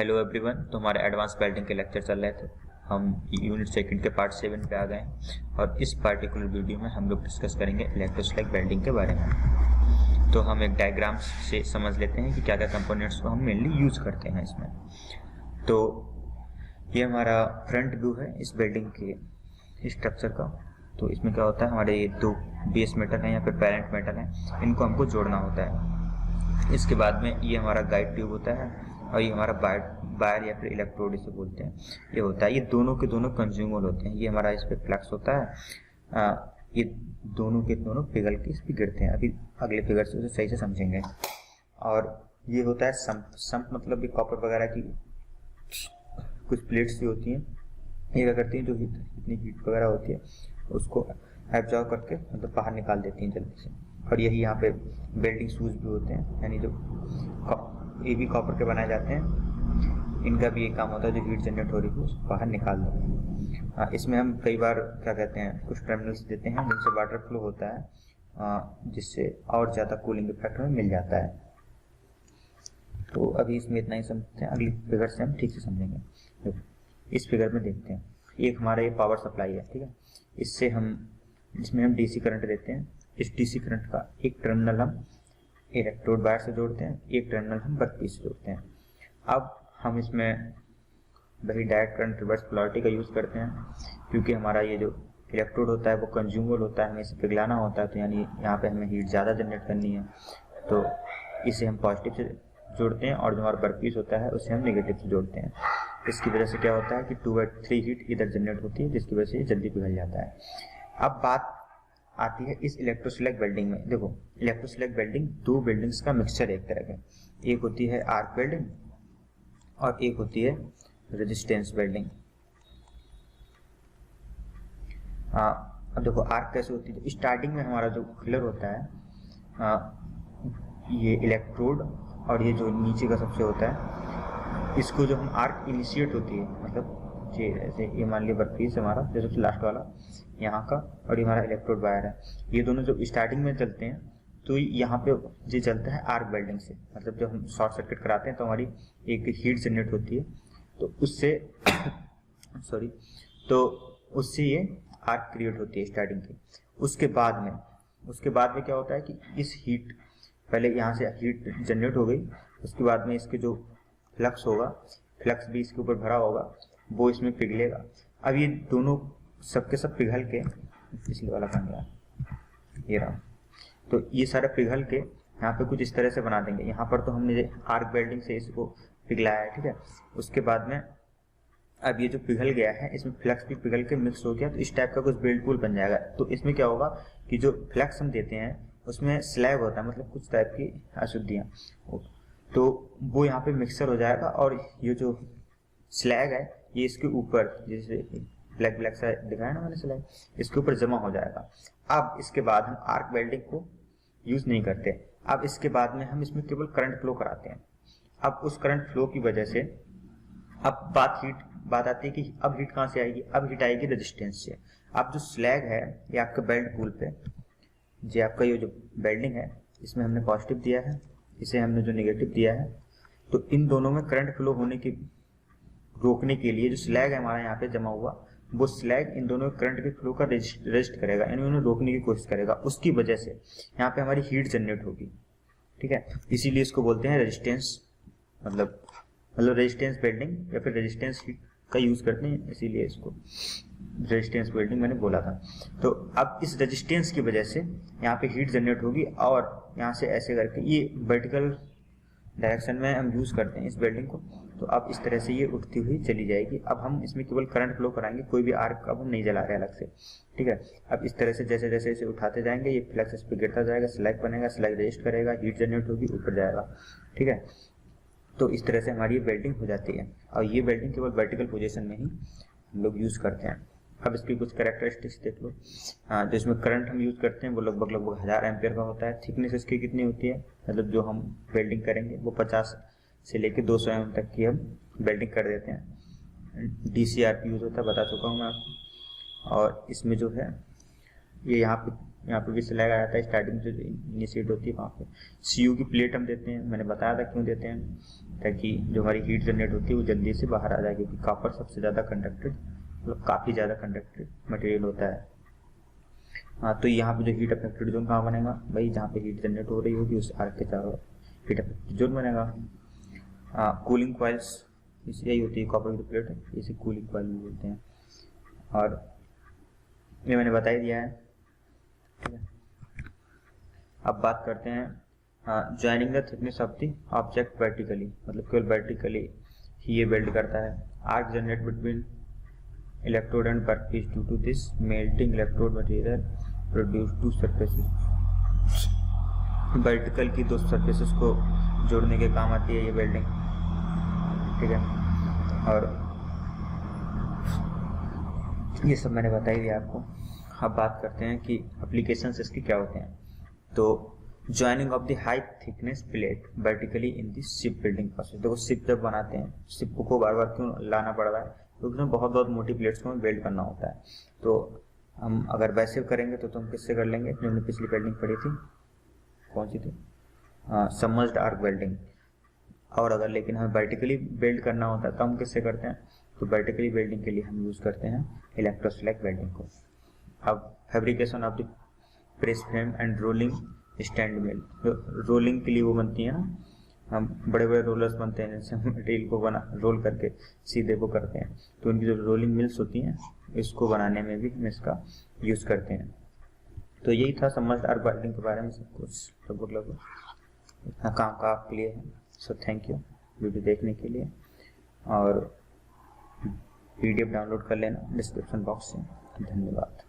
Hello everyone. तो हमारे advance welding के लेक्चर चल रहे थे। हम यूनिट सेकंड के पार्ट 7 पे आ गए हैं और इस पार्टिकुलर वीडियो में हम लोग डिस्कस करेंगे इलेक्ट्रोस्लैग वेल्डिंग के बारे में। तो हम एक डायग्राम से समझ लेते हैं कि क्या क्या कंपोनेंट्स को हम मेनली यूज करते हैं इसमें। तो ये हमारा फ्रंट व्यू है इस वेल्डिंग के स्ट्रक्चर का। तो इसमें क्या होता है, हमारे ये दो बेस मेटल हैं या फिर पैरेंट मेटल हैं, इनको हमको जोड़ना होता है। इसके बाद में ये हमारा गाइड ट्यूब होता है और ये हमारा वायर या फिर इलेक्ट्रोड इसे बोलते हैं, ये होता है। ये दोनों के दोनों कंज्यूमर होते हैं। ये हमारा इस पे फ्लक्स होता है, ये दोनों के दोनों पिघल के इस पे गिरते हैं। अभी अगले फिगर से उसे सही से समझेंगे। और ये होता है संप मतलब ये कॉपर वगैरह की कुछ प्लेट्स भी होती हैं। ये क्या करती हैं, जो इतनी हीट वगैरह होती है उसको एब्जॉर्ब करके मतलब बाहर निकाल देती हैं जल्दी से। और यही यहाँ पे वेल्डिंग शूज भी होते हैं, यानी जो ये भी कॉपर के बनाए जाते हैं। इनका भी एक काम होता है, जो हीट जनरेट हो रही है उसको बाहर निकाल दो। इसमें हम कई बार क्या कहते हैं, कुछ टर्मिनल्स देते हैं जिनसे वाटर फ्लो होता है, जिससे और ज़्यादा कूलिंग इफेक्ट हमें मिल जाता है। तो अभी इसमें इतना ही समझते हैं, अगली फिगर से हम ठीक से समझेंगे। इस फिगर में देखते हैं, एक हमारा ये पावर सप्लाई है, ठीक है। इसमें हम डीसी करंट देते हैं। इस डीसी करंट का एक टर्मिनल हम इलेक्ट्रोड वायर से जोड़ते हैं, एक टर्मिनल हम वर्कपीस से जोड़ते हैं। अब हम इसमें वही डायरेक्ट करंट रिवर्स पोलैरिटी का यूज़ करते हैं, क्योंकि हमारा ये जो इलेक्ट्रोड होता है वो कंज्यूमर होता है, हमें इसे पिघलाना होता है। तो यानी यहाँ पे हमें हीट ज़्यादा जनरेट करनी है, तो इसे हम पॉजिटिव से जोड़ते हैं और जो हमारा वर्कपीस होता है उसे हम नेगेटिव से जोड़ते हैं। इसकी वजह से क्या होता है कि 2/3 हीट इधर जनरेट होती है, जिसकी वजह से ये जल्दी पिघल जाता है। अब बात आती है इस इलेक्ट्रोस्लैग वेल्डिंग में। देखो, इलेक्ट्रोस्लैग वेल्डिंग दो वेल्डिंग्स का मिक्सचर एक तरह का। एक होती है आर्क वेल्डिंग और एक होती है रेजिस्टेंस वेल्डिंग। अब देखो आर्क कैसे होती है। स्टार्टिंग में हमारा जो फिलर होता है, ये इलेक्ट्रोड और ये जो नीचे का सबसे होता है, इसको जो हम आर्क इनिशिएट होती है, मतलब जैसे ये मान लिया वर्कपीस हमारा जो सबसे लास्ट वाला यहाँ का, और ये हमारा इलेक्ट्रोड वायर है। ये दोनों जो स्टार्टिंग में चलते हैं, तो यहाँ पे ये चलता है आर्क वेल्डिंग से। मतलब जब हम शॉर्ट सर्किट कराते हैं तो हमारी एक हीट जनरेट होती है, तो उससे उससे ये आर्क क्रिएट होती है स्टार्टिंग की। उसके बाद में क्या होता है कि इस हीट, पहले यहाँ से हीट जनरेट हो गई, उसके बाद में इसके जो फ्लक्स होगा, फ्लक्स भी इसके ऊपर भरा होगा, वो इसमें पिघलेगा। अब ये दोनों सबके सब पिघल के, पिछले वाला कहाँ गया, ये रहा। तो ये सारा पिघल के यहाँ पे कुछ इस तरह से बना देंगे। यहाँ पर तो हमने आर्क वेल्डिंग से इसको पिघलाया है, ठीक है। उसके बाद में अब ये जो पिघल गया है, इसमें फ्लक्स भी पिघल के मिक्स हो गया, तो इस टाइप का कुछ बेल्ट पूल बन जाएगा। तो इसमें क्या होगा कि जो फ्लक्स हम देते हैं उसमें स्लैग होता है, मतलब कुछ टाइप की अशुद्धियाँ, तो वो यहाँ पे मिक्सर हो जाएगा। और ये जो स्लैग है ये इसके ऊपर, जैसे ब्लैक सा दिखाया ना मैंने स्लैग, इसके ऊपर जमा हो जाएगा। अब इसके बाद हम आर्क वेल्डिंग को यूज नहीं करते। अब इसके बाद में हम इसमें केवल करंट फ्लो कराते हैं। अब उस करंट फ्लो की वजह से अब बात आती है कि अब हीट कहाँ से आएगी। अब हीट आएगी रेजिस्टेंस से। अब जो स्लैग है ये आपका बेल्ट पूल पे, जो आपका ये जो वेल्डिंग है, इसमें हमने पॉजिटिव दिया है, इसे हमने जो नेगेटिव दिया है, तो इन दोनों में करंट फ्लो होने की रोकने के लिए जो स्लैग है हमारा यहाँ पे जमा हुआ, वो स्लैग इन दोनों करंट के फ्लो का रेजिस्ट करेगा, यानी उन्हें रोकने की कोशिश करेगा। उसकी वजह से यहाँ पे हमारी हीट जनरेट होगी, ठीक है। इसीलिए इसको बोलते हैं रेजिस्टेंस, मतलब रेजिस्टेंस वेल्डिंग या फिर रेजिस्टेंस हीट का यूज करते हैं, इसीलिए इसको रेजिस्टेंस वेल्डिंग मैंने बोला था। तो अब इस रेजिस्टेंस की वजह से यहाँ पे हीट जनरेट होगी और यहाँ से ऐसे करके ये वर्टिकल डायरेक्शन में हम यूज करते हैं इस वेल्डिंग को। तो अब इस तरह से ये उठती हुई चली जाएगी। अब हम इसमें केवल करंट फ्लो कराएंगे, कोई भी आर्क अब हम नहीं जला रहे अलग से, ठीक है। अब इस तरह से जैसे जैसे इसे उठाते जाएंगे, ये फ्लक्स इस पर गिरता जाएगा, स्लैग बनेगा, स्लैग रेजिस्ट करेगा, हीट जनरेट होगी, ऊपर जाएगा, ठीक है। तो इस तरह से हमारी ये वेल्डिंग हो जाती है। और ये वेल्डिंग केवल वर्टिकल पोजीशन में ही हम लोग यूज करते हैं। अब इसकी कुछ कैरेक्टरिस्टिक्स देख लो। जो इसमें करंट हम यूज करते हैं वो लगभग 1000 एम्पियर का होता है। थिकनेस इसकी कितनी होती है, मतलब जो हम वेल्डिंग करेंगे वो 50 से लेकर 200 mm तक की हम वेल्डिंग कर देते हैं। DCRP यूज होता है, बता चुका हूँ मैं आपको। और इसमें जो है ये यहाँ पे यहाँ पे भी स्लैग आ जाता है, स्टार्टिंग से इनिशिएट होती है वहाँ पे। CU की प्लेट हम देते हैं, मैंने बताया था क्यों देते हैं, ताकि जो हमारी हीट जनरेट होती है वो जल्दी से बाहर आ जाए, क्योंकि कॉपर सबसे ज़्यादा कंडक्टेड, मतलब काफ़ी ज़्यादा कंडक्टेड मटेरियल होता है। हाँ, तो यहाँ पे जो हीट अफेक्टेड जोन कहाँ बनेगा भाई, जहाँ पे हीट जनरेट हो रही होगी उस आर्क के चारों हीट अफेक्टेड जोन बनेगा। कूलिंग कॉइल्स, यही होती है कॉपर की प्लेट, इसे कूलिंग कॉइल भी बोलते हैं, और ये मैंने बता ही दिया है, ठीक है। अब बात करते हैं joining the thickness of the object vertically, मतलब केवल वर्टिकली ही ये वेल्ड करता है। Arc generate between electrode and workpiece due to this melting electrode material produce two surfaces. Vertical की दो सरफेसेस को जोड़ने के काम आती है ये वेल्डिंग, ठीक है। और ये सब मैंने बता ही दिया आपको। अब बात करते हैं कि एप्लीकेशंस इसके क्या होते हैं। तो joining of the high thickness plate vertically in the ship building process. देखो शिप जब बनाते हैं, शिप को बार बार क्यों लाना पड़ रहा है, क्योंकि उसमें बहुत बहुत मोटी प्लेट्स को वेल्ड करना होता है। तो हम अगर वैसे करेंगे तो हम किससे कर लेंगे, जो हमने पिछली वेल्डिंग पढ़ी थी, कौन सी थी, सबमर्ज्ड आर्क वेल्डिंग। और अगर लेकिन हमें वर्टिकली वेल्ड करना होता है तो हम किससे करते हैं, तो वर्टिकली वेल्डिंग के लिए हम यूज़ करते हैं इलेक्ट्रोस्लैग वेल्डिंग को। अब fabrication of the press frame and rolling stand mill, rolling के लिए वो बनती है ना, हम बड़े बड़े रोलर्स बनते हैं जिनसे हम मटेरियल को बना रोल करके सीधे को करते हैं, तो उनकी जो रोलिंग मिल्स होती हैं इसको बनाने में भी हम इसका यूज़ करते हैं। तो यही था सबमर्ज्ड आर्क वेल्डिंग के बारे में सब कुछ, लगभग इतना काम का आपके लिए है। सो थैंक यू वीडियो देखने के लिए, और PDF डाउनलोड कर लेना डिस्क्रिप्शन बॉक्स से। धन्यवाद।